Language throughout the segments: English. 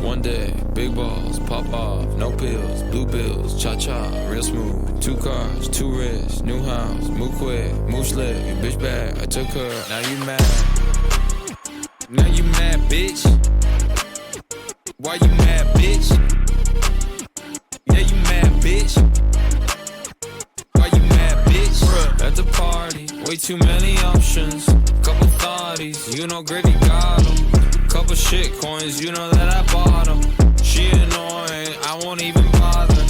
one day, big balls, pop off, no pills, blue bills, cha-cha, real smooth. 2 cars, 2 wrists, new house, move quick, move slick, your bitch bad, I took her, now you mad. Now you mad, bitch. Why you mad, bitch? Yeah, you mad, bitch. Why you mad, bitch? At the party, way too many options. Couple thotties, you know Gritty got them. Couple shit coins, you know that I bought them. She annoying, I won't even bother.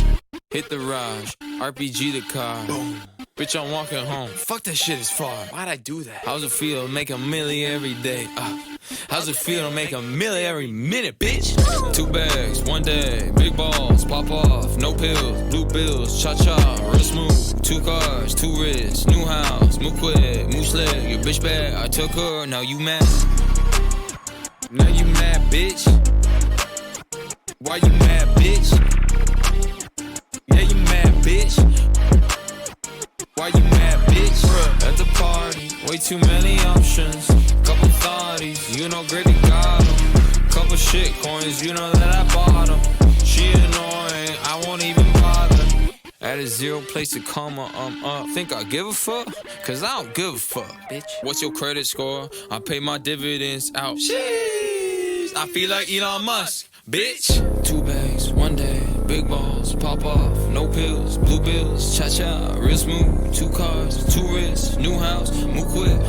Hit the Raj, RPG the car. Boom. Bitch, I'm walking home. Fuck that shit is far. Why'd I do that? How's it feel to make a million every day? How's it feel to make a million every minute, bitch? 2 bags, 1 day, big balls, pop off, no pills, blue bills, cha-cha, real smooth. 2 cars, 2 wrists, new house, move quick, move slick, your bitch bad, I took her, now you mad. Now you mad, bitch. Why you mad, bitch? Yeah, you mad, bitch. Why you mad, bitch? At the party, way too many options. Couple thotties, you know Gritty got them. Couple shit coins, you know that I bought them. She annoying, I won't even bother. At a 0 place to comma, I'm up. Think I give a fuck? Cause I don't give a fuck, bitch. What's your credit score? I pay my dividends out. Sheesh, I feel like Elon Musk, bitch. 2 bags, 1 day, big balls, pop off, no pills, blue bills, cha-cha, real smooth. 2 cars, 2 wrists, new house, move quick.